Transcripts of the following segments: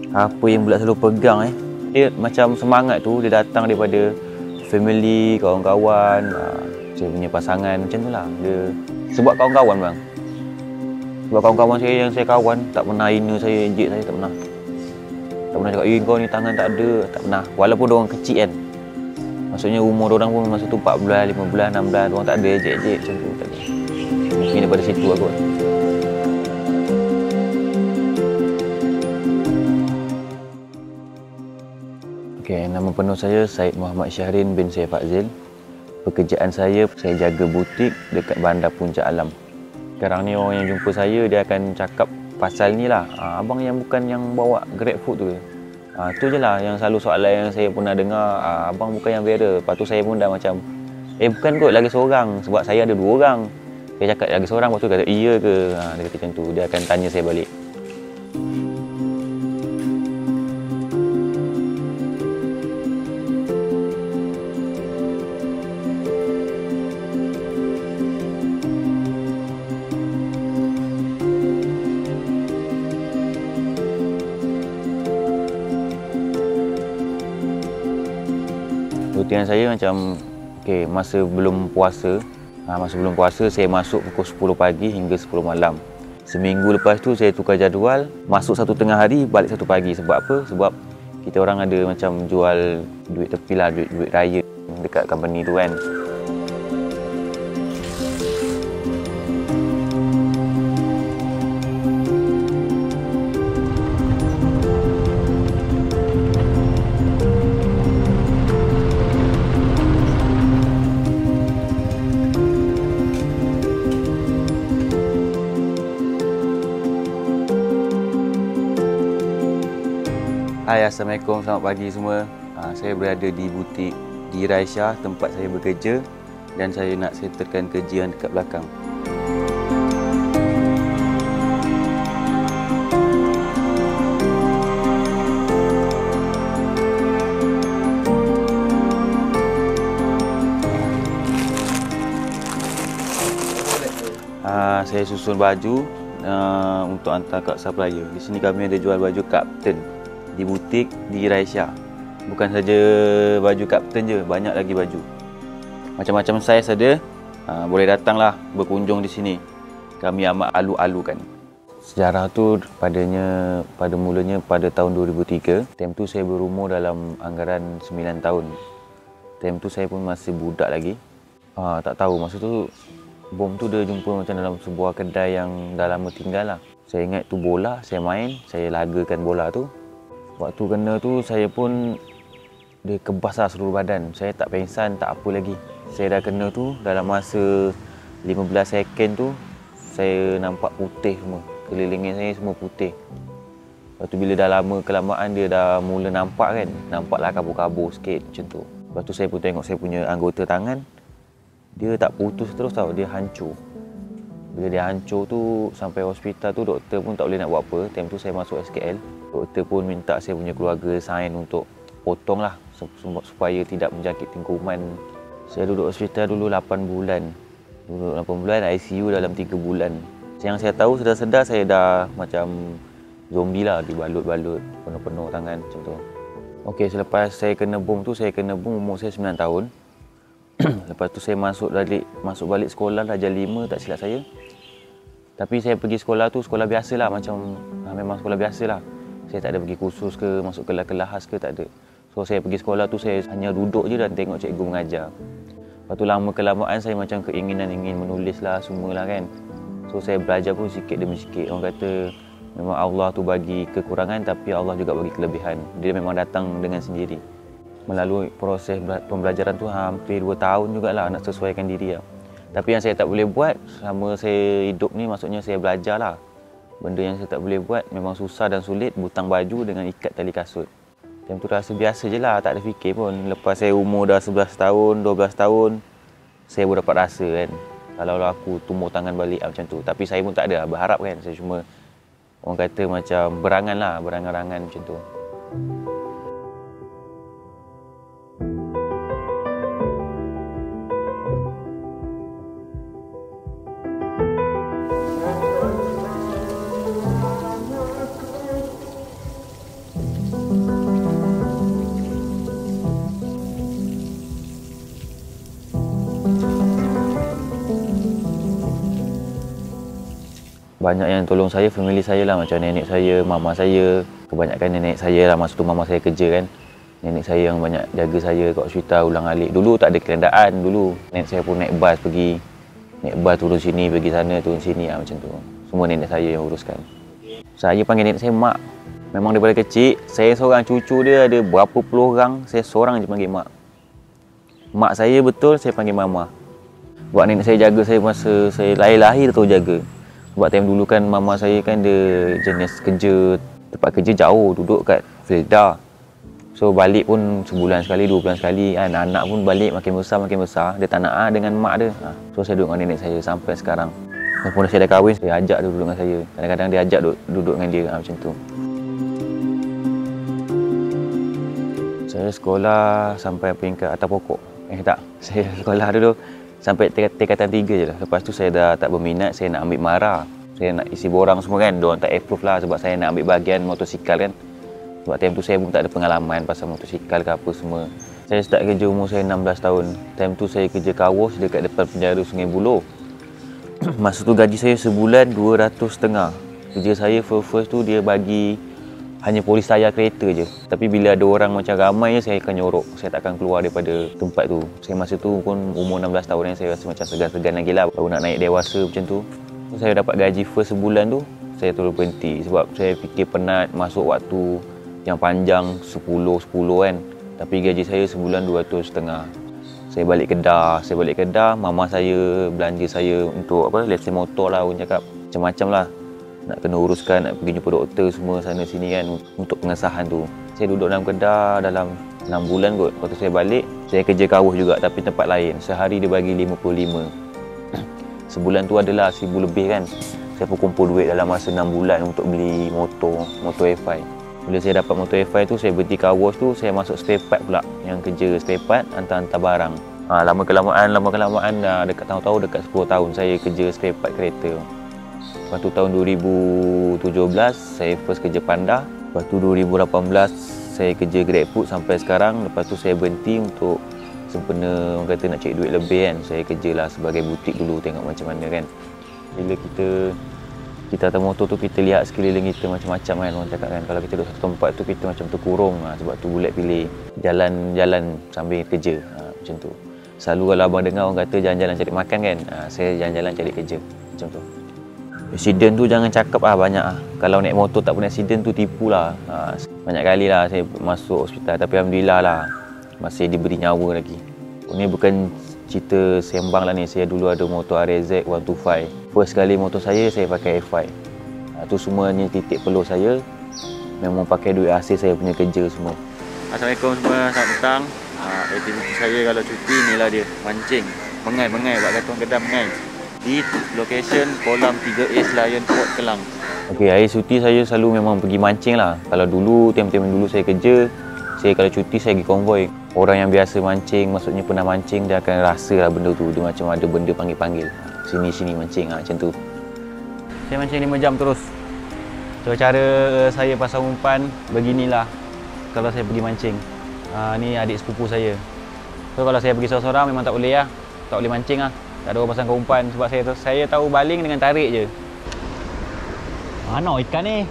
Apa yang budak selalu pegang dia macam semangat tu dia datang daripada family, kawan-kawan, saya punya pasangan macam tu lah. Dia sebab kawan-kawan bang. Sebab kawan-kawan saya yang saya kawan tak pernah hina saya, ejek saya, tak pernah. Tak pernah cakap, kau ni tangan tak ada, tak pernah. Walaupun diorang kecil kan. Maksudnya umur diorang pun masa tu 4 bulan, 5 bulan, 6 bulan, diorang tak ada ejek-ejek macam tu, tak ada. Mungkin daripada situ aku. Okay, nama penuh saya Syed Muhammad Syahrin bin Syed Fazil. Pekerjaan saya jaga butik dekat Bandar Puncak Alam. Sekarang ni orang yang jumpa saya, dia akan cakap pasal ni lah. Abang yang bukan yang bawa Grab food tu ke? Tu je lah yang selalu soalan yang saya pernah dengar. Abang bukan yang viral. Lepas tu saya pun dah macam, bukan kot, lagi seorang. Sebab saya ada 2 orang. Saya cakap lagi seorang, lepas tu kata, iya ke? Dia kata macam tu. Dia akan tanya saya balik. Rutinan saya macam masa belum puasa. Masa belum puasa saya masuk pukul 10 pagi hingga 10 malam. Seminggu lepas tu saya tukar jadual, masuk 1 tengah hari, balik 1 pagi. Sebab apa? Sebab kita orang ada macam jual duit tepi lah, duit raya dekat company tu kan. Hai, Assalamualaikum, selamat pagi semua. Saya berada di butik di Raisya, tempat saya bekerja, dan saya nak settlekan kerja yang dekat belakang. Saya susun baju untuk hantar kat supplier. Di sini kami ada jual baju kapten di butik di Raisya. Bukan saja baju kapten je, banyak lagi baju. Macam-macam saiz ada. Boleh datanglah berkunjung di sini. Kami amat alu-alukan. Sejarah tu pada mulanya pada tahun 2003. Time tu saya berumur dalam anggaran 9 tahun. Time tu saya pun masih budak lagi. Tak tahu masa tu bom tu dia jumpa macam dalam sebuah kedai yang dah lama tinggal lah. Saya ingat tu bola, saya main, saya lagakan bola tu. Waktu kena tu saya pun dia kebas lah seluruh badan. Saya tak pengsan, tak apa lagi. Saya dah kena tu dalam masa 15 second tu saya nampak putih semua. Kelilingnya saya semua putih. Lepas tu bila dah lama kelamaan dia dah mula nampak kan. Nampaklah kabur-kabur sikit macam tu. Lepas tu saya pun tengok saya punya anggota tangan. Dia tak putus terus tau, dia hancur. Bila dia hancur tu sampai hospital tu doktor pun tak boleh nak buat apa. Time tu saya masuk SKL. Doktor pun minta saya punya keluarga sign untuk potong lah supaya tidak menjangkiti kuman. Saya duduk hospital dulu 8 bulan. Duduk 8 bulan, ICU dalam 3 bulan. Yang saya tahu sedar-sedar saya dah macam zombie lah, dibalut-balut, penuh-penuh tangan macam tu. Okey, selepas saya kena bom tu, saya kena bom umur saya 9 tahun. Lepas tu saya masuk balik sekolah darjah 5 tak silap saya. Tapi saya pergi sekolah tu sekolah biasalah, macam memang sekolah biasalah. Saya tak ada pergi kursus ke, masuk kelas khas ke, tak ada. So saya pergi sekolah tu saya hanya duduk je dan tengok cikgu mengajar. Lepas tu lama kelamaan saya macam keinginan ingin menulis lah semualah kan. So saya belajar pun sikit demi sikit. Orang kata memang Allah tu bagi kekurangan tapi Allah juga bagi kelebihan. Dia memang datang dengan sendiri. Melalui proses pembelajaran tu hampir 2 tahun jugalah nak sesuaikan diri lah. Tapi yang saya tak boleh buat selama saya hidup ni, maksudnya saya belajar lah. Benda yang saya tak boleh buat memang susah dan sulit, butang baju dengan ikat tali kasut. Time tu rasa biasa je lah, tak ada fikir pun. Lepas saya umur dah 11 tahun, 12 tahun, saya baru dapat rasa kan. Kalau aku tumbuh tangan balik macam tu. Tapi saya pun tak ada berharap kan. Saya cuma orang kata macam berangan lah, berangan-rangan macam tu. banyak yang tolong saya, family saya lah. Macam nenek saya, mama saya. Kebanyakan nenek saya lah, masa tu mama saya kerja kan. Nenek saya yang banyak jaga saya kat hospital ulang-alik. Dulu tak ada kenderaan dulu. Nenek saya pun naik bas pergi. Naik bas turun sini, pergi sana, turun sini macam tu. Semua nenek saya yang uruskan. Saya panggil nenek saya mak. Memang daripada kecil, saya seorang, cucu dia ada berapa puluh orang, saya seorang je panggil mak. Mak saya betul, saya panggil mama. Sebab nenek saya jaga saya masa saya lahir tu jaga. Sebab time dulu kan mama saya kan dia jenis kerja, tempat kerja jauh, duduk kat Felda. So balik pun sebulan sekali, 2 bulan sekali. Anak-anak pun balik makin besar. Dia tak nak dengan mak dia. So saya duduk dengan nenek saya sampai sekarang. Walaupun saya dah kahwin, saya ajak dia duduk dengan saya. Kadang-kadang dia ajak duduk dengan dia macam tu. Saya sekolah sampai peringkat atas pokok. Tak, saya sekolah dulu sampai tingkatan 3 je lah. Lepas tu saya dah tak berminat, saya nak ambil MARA. Saya nak isi borang semua kan. Diorang tak approve lah sebab saya nak ambil bahagian motosikal kan. Sebab time tu saya pun tak ada pengalaman pasal motosikal ke apa semua. Saya start kerja umur saya 16 tahun. Time tu saya kerja car wash dekat depan penjara Sungai Buloh. Masa tu gaji saya sebulan 200.5. Kerja saya first tu dia bagi hanya polis tayar kereta je. Tapi bila ada orang macam ramai je, saya akan nyorok. Saya tak akan keluar daripada tempat tu. Saya masa tu pun umur 16 tahun yang saya rasa macam segan-segan lagi lah. Baru nak naik dewasa macam tu. Saya dapat gaji first sebulan tu, saya terus berhenti. Sebab saya fikir penat masuk waktu yang panjang 10 kan. Tapi gaji saya sebulan 200.5. Saya balik Kedah, mama saya belanja saya untuk lesen motor lah, orang cakap. Macam-macam lah. Nak kena uruskan, nak pergi jumpa doktor semua sana sini kan untuk pengesahan tu. Saya duduk dalam Kedah dalam 6 bulan kot. Lepas tu saya balik, saya kerja kawus juga tapi tempat lain. Sehari dia bagi 55. Sebulan tu adalah 1,000 lebih kan. Saya pun kumpul duit dalam masa 6 bulan untuk beli motor FI. Bila saya dapat motor FI tu, saya berhenti kawus tu, saya masuk spare part pula. Yang kerja spare part, hantar-hantar barang. Lama-kelamaan dah dekat tahu-tahu dekat 10 tahun saya kerja spare part kereta. Lepas tu tahun 2017 saya first kerja Panda. Lepas tu 2018 saya kerja GrabFood sampai sekarang. Lepas tu saya berhenti untuk sempena orang kata nak cari duit lebih kan. Saya kerjalah sebagai butik dulu, tengok macam mana kan. Bila kita atas motor tu, kita lihat sekeliling kita macam-macam kan, orang cakap kan. Kalau kita duduk satu tempat tu, kita macam terkurung. Sebab tu bulat pilih jalan-jalan sambil kerja. Macam tu. Selalu kalau abang dengar orang kata jalan-jalan cari makan kan. Saya jalan-jalan cari kerja. Macam tu. Accident tu jangan cakap banyak Kalau naik motor tak pernah accident tu tipu lah. Banyak kali lah saya masuk hospital. Tapi Alhamdulillah lah masih diberi nyawa lagi. Ini bukan cerita sembang lah ni. Saya dulu ada motor RZ 125. First kali motor saya pakai FI. Tu semuanya titik peluh saya. Memang pakai duit hasil saya punya kerja semua. Assalamualaikum semua, selamat petang. Aktiviti saya kalau cuti ni lah dia, mancing. Mengai, buat kata orang Kedah mengai. Di location kolam 3A Lion Port Kelang. Okey, akhir cuti saya selalu memang pergi mancing lah. Kalau dulu, time-time dulu saya kerja, saya kalau cuti saya pergi konvoi. Orang yang biasa mancing, maksudnya pernah mancing, dia akan rasa lah benda tu. Dia macam ada benda panggil-panggil. Sini mancing macam tu. Saya mancing 5 jam terus. So cara saya pasang umpan beginilah kalau saya pergi mancing. Ni adik sepupu saya. So kalau saya pergi seorang-seorang memang tak boleh lah. Tak boleh mancing lah. Tak ada orang pasang umpan sebab saya tahu baling dengan tarik je. Mana ikan ni?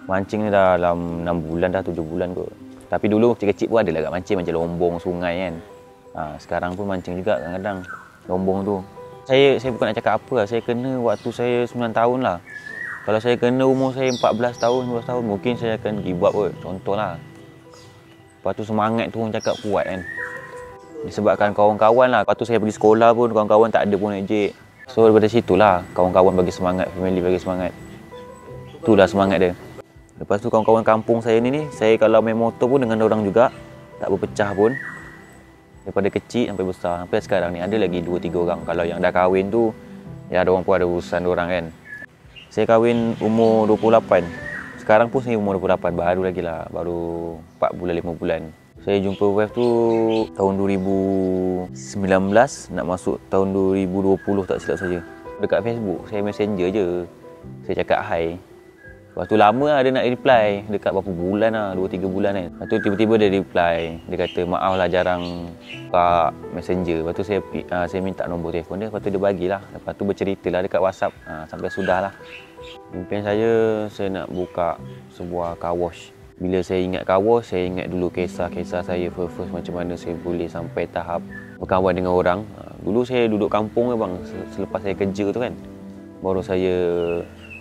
Mancing ni dah dalam 6 bulan dah, 7 bulan kot. Tapi dulu kecil-kecil pun ada lah kat mancing macam lombong sungai kan. Sekarang pun mancing juga kadang-kadang lombong tu. Saya bukan nak cakap apa lah. Saya kena waktu saya 9 tahun lah. Kalau saya kena umur saya 14 tahun, 15 tahun, mungkin saya akan give up kot. Contohlah. Lepas tu semangat tu orang cakap kuat kan. Disebabkan kawan-kawan lah. Lepas tu saya pergi sekolah pun, kawan-kawan tak ada pun ejek. So daripada situlah, kawan-kawan bagi semangat, family bagi semangat. Itulah semangat dia. Lepas tu kawan-kawan kampung saya ni, saya kalau main motor pun dengan orang juga. Tak berpecah pun. Daripada kecil sampai besar. Sampai sekarang ni ada lagi 2-3 orang. Kalau yang dah kahwin tu, ya ada orang pun ada urusan orang kan. Saya kahwin umur 28. Sekarang pun saya umur 28. Baru lagi lah. Baru 4 bulan, 5 bulan. Saya jumpa wife tu tahun 2019. Nak masuk tahun 2020 tak silap saya. Dekat Facebook, saya messenger je. Saya cakap hi. Lepas tu lama lah dia nak reply, dekat berapa bulan lah, 2-3 bulan kan. Lepas tu tiba-tiba dia reply, dia kata maaf lah jarang buka messenger. Lepas tu saya minta nombor telefon dia, lepas tu dia bagilah. Lepas tu bercerita lah dekat WhatsApp, sampai sudah lah. Impian saya nak buka sebuah car wash. Bila saya ingat car wash, saya ingat dulu kisah-kisah saya first macam mana saya boleh sampai tahap berkawan dengan orang. Dulu saya duduk kampung bang, selepas saya kerja tu kan. Baru saya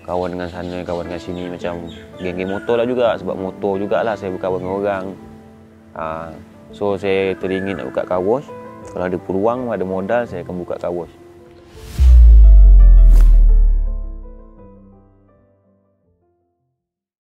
kawan dengan sana, kawan dengan sini, macam geng-geng motor lah juga. Sebab motor jugalah saya berkawan dengan orang. So saya teringin nak buka car wash. Kalau ada peluang, ada modal, saya akan buka car wash.